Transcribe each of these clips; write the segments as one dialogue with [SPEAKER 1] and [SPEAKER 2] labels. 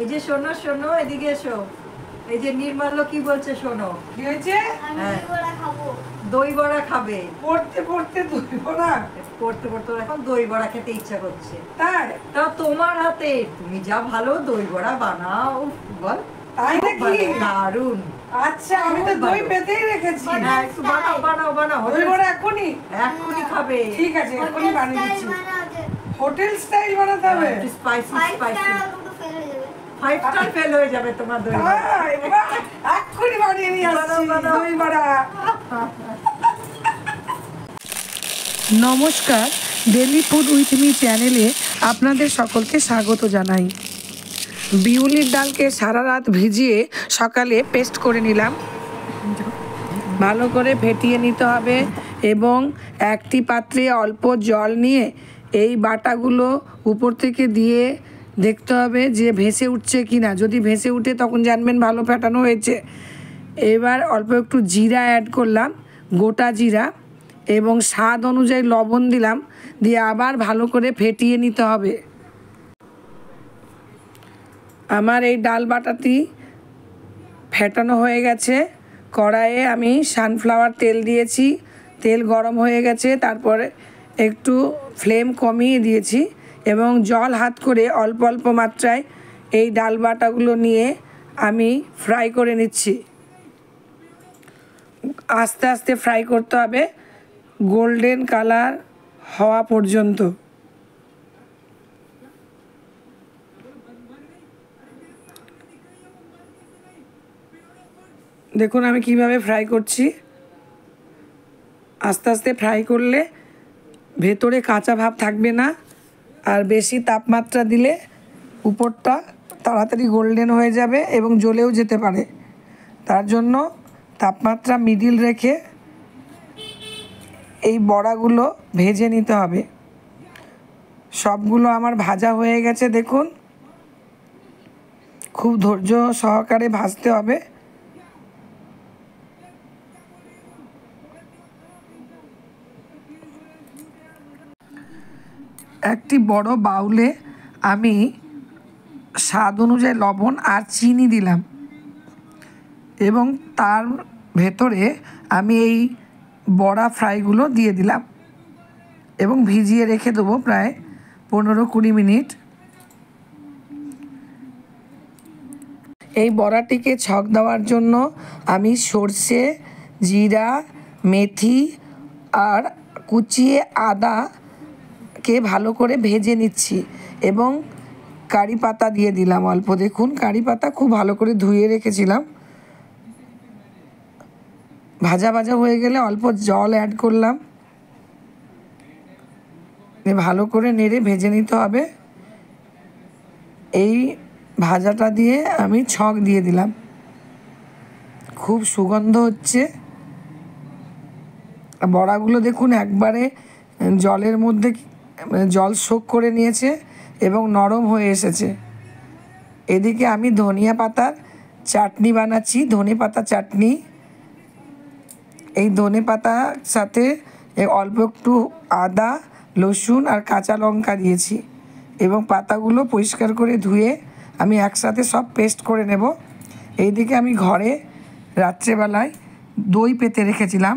[SPEAKER 1] এই যে শোনো শোনো, এদিকে এসো। এই যে নির্মাল্য কি বলছে শোনো।
[SPEAKER 2] কি হয়েছে?
[SPEAKER 1] দই বড়া খাবে।
[SPEAKER 2] পড়তে পড়তে দই বড়া?
[SPEAKER 1] পড়তে পড়তে এখন দই বড়া খেতে ইচ্ছা করছে।
[SPEAKER 2] তাই?
[SPEAKER 1] তাও তোমার হাতে, তুমি যা ভালো দই বড়া বানাও বল।
[SPEAKER 2] তাই নাকি?
[SPEAKER 1] দারুন।
[SPEAKER 2] আচ্ছা, আমি তো দই পেতেই রেখেছি।
[SPEAKER 1] হ্যাঁ, একটু বানাও বানাও বানাও।
[SPEAKER 2] দই বড়া এখনই?
[SPEAKER 1] এখনই খাবে।
[SPEAKER 2] ঠিক আছে, এখনই বানিয়ে দিচ্ছি। হোটেল স্টাইল বানাতে হবে?
[SPEAKER 1] Spicy spicy. 5 স্টার ফেল হয়ে যাবে তোমার দই বড়া।
[SPEAKER 2] এখনই বানিয়ে নিয়ে আসছি দই বড়া। নমস্কার, ডেলি ফুড উইথ মি চ্যানেলে আপনাদের সকলকে স্বাগত জানাই। বিউলির ডালকে সারা রাত ভিজিয়ে সকালে পেস্ট করে নিলাম। ভালো করে ফেটিয়ে নিতে হবে এবং একটি পাত্রে অল্প জল নিয়ে এই বাটাগুলো উপর থেকে দিয়ে দেখতে হবে যে ভেসে উঠছে কি না। যদি ভেসে উঠে তখন জানবেন ভালো ফেটানো হয়েছে। এবার অল্প একটু জিরা অ্যাড করলাম, গোটা জিরা, এবং স্বাদ অনুযায়ী লবণ দিলাম, দিয়ে আবার ভালো করে ফেটিয়ে নিতে হবে। আমার এই ডাল বাটাটি ফেটানো হয়ে গেছে। কড়াইয়ে আমি সানফ্লাওয়ার তেল দিয়েছি, তেল গরম হয়ে গেছে, তারপরে একটু ফ্লেম কমিয়ে দিয়েছি এবং জল হাত করে অল্প অল্প মাত্রায় এই ডাল বাটাগুলো নিয়ে আমি ফ্রাই করে নিচ্ছি। আস্তে আস্তে ফ্রাই করতে হবে গোল্ডেন কালার হওয়া পর্যন্ত। দেখুন আমি কিভাবে ফ্রাই করছি। আস্তে আস্তে ফ্রাই করলে ভেতরে কাঁচা ভাব থাকবে না, আর বেশি তাপমাত্রা দিলে উপরটা তাড়াতাড়ি গোল্ডেন হয়ে যাবে এবং জ্বলেও যেতে পারে। তার জন্য তাপমাত্রা মিডিল রেখে এই বড়াগুলো ভেজে নিতে হবে। সবগুলো আমার ভাজা হয়ে গেছে দেখুন। খুব ধৈর্য সহকারে ভাজতে হবে। একটি বড় বাউলে আমি স্বাদ অনুযায়ী লবণ আর চিনি দিলাম এবং তার ভেতরে আমি এই বড়া ফ্রাইগুলো দিয়ে দিলাম এবং ভিজিয়ে রেখে দেবো প্রায় 15-20 মিনিট। এই বড়াটিকে ছক দেওয়ার জন্য আমি সর্ষে, জিরা, মেথি আর কুচিয়ে আদাকে ভালো করে ভেজে নিচ্ছি এবং কারি পাতা দিয়ে দিলাম অল্প। দেখুন কারি পাতা খুব ভালো করে ধুয়ে রেখেছিলাম। ভাজা ভাজা হয়ে গেলে অল্প জল অ্যাড করলাম, ভালো করে নেড়ে ভেজে নিতে হবে। এই ভাজাটা দিয়ে আমি ছক দিয়ে দিলাম। খুব সুগন্ধ হচ্ছে। বড়াগুলো দেখুন একবারে জলের মধ্যে জল শোক করে নিয়েছে এবং নরম হয়ে এসেছে। এদিকে আমি ধনিয়া পাতার চাটনি বানাচ্ছি, ধনে পাতা চাটনি। এই ধনে পাতার সাথে অল্প একটু আদা, রসুন আর কাঁচা লঙ্কা দিয়েছি এবং পাতাগুলো পরিষ্কার করে ধুয়ে আমি একসাথে সব পেস্ট করে নেব। এইদিকে আমি ঘরে রাত্রেবেলায় দই পেতে রেখেছিলাম।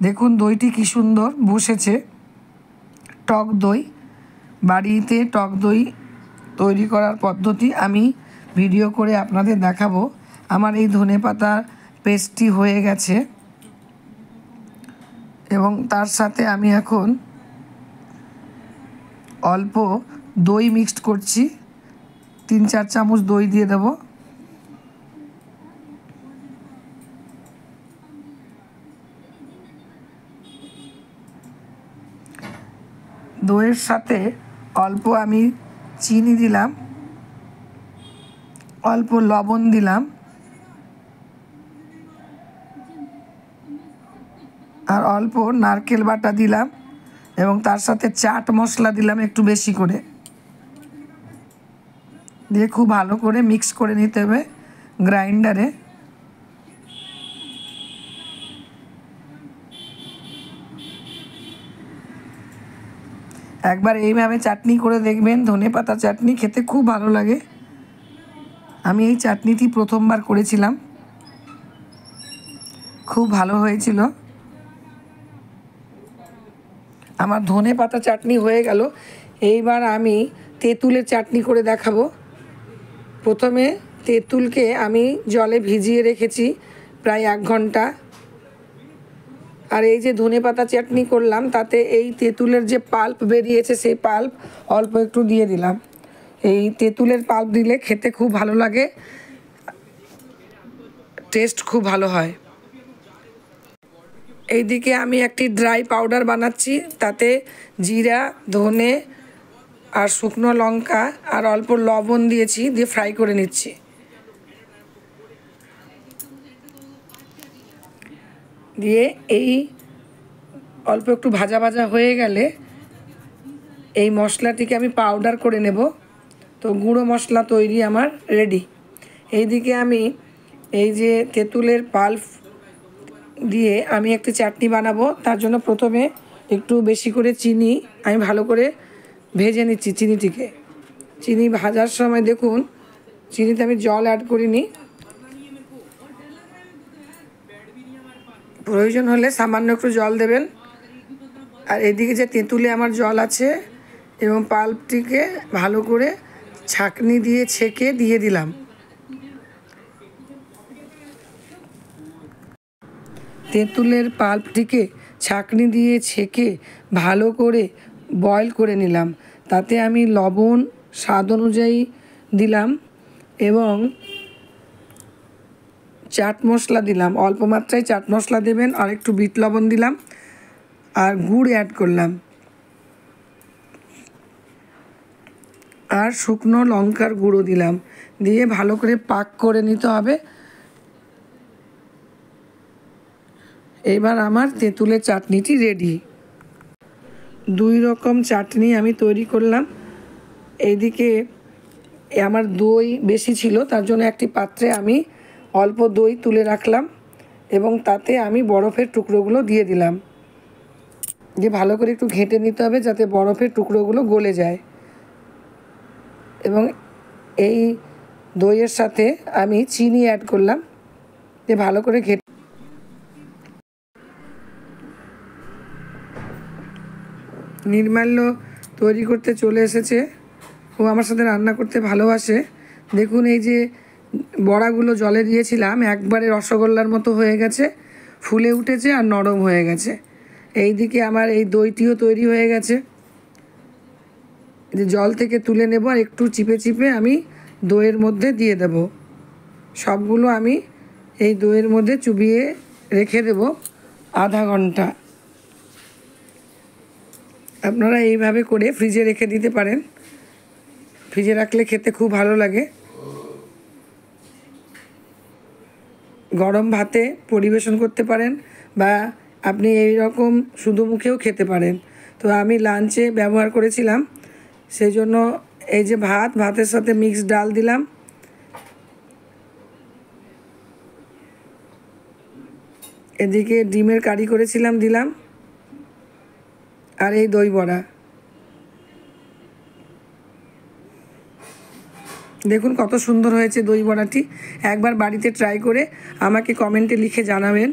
[SPEAKER 2] দেখুন দইটি কী সুন্দর বসেছে। টক দই, বাড়িতে টক দই তৈরি করার পদ্ধতি আমি ভিডিও করে আপনাদের দেখাবো। আমার এই ধনেপাতা পেস্টটি হয়ে গেছে এবং তার সাথে আমি এখন অল্প দই মিক্সড করছি। 3-4 চামচ দই দিয়ে দেব। দইয়ের সাথে অল্প আমি চিনি দিলাম, অল্প লবণ দিলাম আর অল্প নারকেল বাটা দিলাম এবং তার সাথে চাট মশলা দিলাম একটু বেশি করে। দিয়ে খুব ভালো করে মিক্স করে নিতে হবে গ্রাইন্ডারে। একবার এইভাবে চাটনি করে দেখবেন, ধনেপাতা চাটনি খেতে খুব ভালো লাগে। আমি এই চাটনিটি প্রথমবার করেছিলাম, খুব ভালো হয়েছিল। আমার ধনেপাতা চাটনি হয়ে গেল। এইবার আমি তেঁতুলের চাটনি করে দেখাবো। প্রথমে তেঁতুলকে আমি জলে ভিজিয়ে রেখেছি প্রায় 1 ঘন্টা। আর এই যে ধনেপাতা চাটনি করলাম, তাতে এই তেঁতুলের যে পাল্প বেরিয়েছে সেই পাল্প অল্প একটু দিয়ে দিলাম। এই তেঁতুলের পাল্প দিলে খেতে খুব ভালো লাগে, টেস্ট খুব ভালো হয়। এইদিকে আমি একটি ড্রাই পাউডার বানাচ্ছি, তাতে জিরা, ধনে আর শুকনো লঙ্কা আর অল্প লবণ দিয়েছি, দিয়ে ফ্রাই করে নিচ্ছি। দিয়ে এই অল্প একটু ভাজা ভাজা হয়ে গেলে এই মশলাটিকে আমি পাউডার করে নেব। তো গুঁড়ো মশলা তৈরি আমার রেডি। এইদিকে আমি এই যে তেঁতুলের পাল্প দিয়ে আমি একটি চাটনি বানাবো। তার জন্য প্রথমে একটু বেশি করে চিনি আমি ভালো করে ভেজে নিচ্ছি। চিনি ভাজার সময় দেখুন চিনিতে আমি জল অ্যাড করিনি, প্রয়োজন হলে সামান্য একটু জল দেবেন। আর এদিকে যে তেঁতুলে আমার জল আছে এবং পাল্পটিকে ভালো করে ছাঁকনি দিয়ে ছেঁকে দিয়ে দিলাম। তেঁতুলের পাল্পটিকে ছাঁকনি দিয়ে ছেঁকে ভালো করে বয়েল করে নিলাম। তাতে আমি লবণ স্বাদ অনুযায়ী দিলাম এবং চাট মশলা দিলাম, অল্প মাত্রায় চাট মশলা দেবেন। আর একটু বিট লবণ দিলাম আর গুড় অ্যাড করলাম আর শুকনো লঙ্কার গুঁড়ো দিলাম, দিয়ে ভালো করে পাক করে নিতে হবে। এবার আমার তেঁতুলের চাটনিটি রেডি। 2 রকম চাটনি আমি তৈরি করলাম। এইদিকে আমার দই বেশি ছিল, তার জন্য একটি পাত্রে আমি অল্প দই তুলে রাখলাম এবং তাতে আমি বরফের টুকরোগুলো দিয়ে দিলাম। দিয়ে ভালো করে একটু ঘেঁটে নিতে হবে যাতে বরফের টুকরোগুলো গলে যায়। এবং এই দইয়ের সাথে আমি চিনি অ্যাড করলাম, দিয়ে ভালো করে ঘেঁটে নির্মাল্য তৈরি করতে চলে এসেছে। ও আমার সাথে রান্না করতে ভালোবাসে। দেখুন এই যে বড়াগুলো জলে দিয়েছিলাম, একবারে রসগোল্লার মতো হয়ে গেছে, ফুলে উঠেছে আর নরম হয়ে গেছে। এই দিকে আমার এই দইটিও তৈরি হয়ে গেছে। যে জল থেকে তুলে নেব আর একটু চিপে চিপে আমি দইয়ের মধ্যে দিয়ে দেব। সবগুলো আমি এই দইয়ের মধ্যে চুবিয়ে রেখে দেব আধা ঘন্টা। আপনারা এইভাবে করে ফ্রিজে রেখে দিতে পারেন, ফ্রিজে রাখলে খেতে খুব ভালো লাগে। গরম ভাতে পরিবেশন করতে পারেন বা আপনি এই রকম শুধু মুখেও খেতে পারেন। তো আমি লাঞ্চে ব্যবহার করেছিলাম, সেই জন্য এই যে ভাতের সাথে মিক্সড ডাল দিলাম, এদিকে ডিমের কারি করেছিলাম দিলাম, আর এই দই বড়া। দেখুন কত সুন্দর হয়েছে দই বড়াটি। একবার বাড়িতে ট্রাই করে আমাকে কমেন্টে লিখে জানাবেন।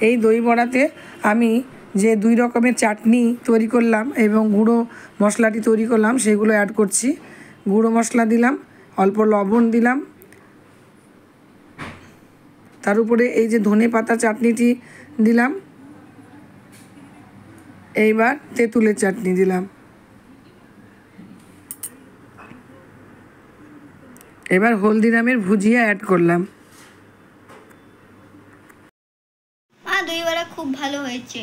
[SPEAKER 2] এই দই বড়াতে আমি যে 2 রকমের চাটনি তৈরি করলাম এবং গুঁড়ো মশলাটি তৈরি করলাম সেগুলো অ্যাড করছি। গুঁড়ো মশলা দিলাম, অল্প লবণ দিলাম, তার উপরে এই যে ধনেপাতা চাটনিটি দিলাম, এইবার তেঁতুলের চাটনি দিলাম, এবার হলদিরামের ভুজিয়া অ্যাড করলাম।
[SPEAKER 3] দই বড়া খুব ভালো হয়েছে।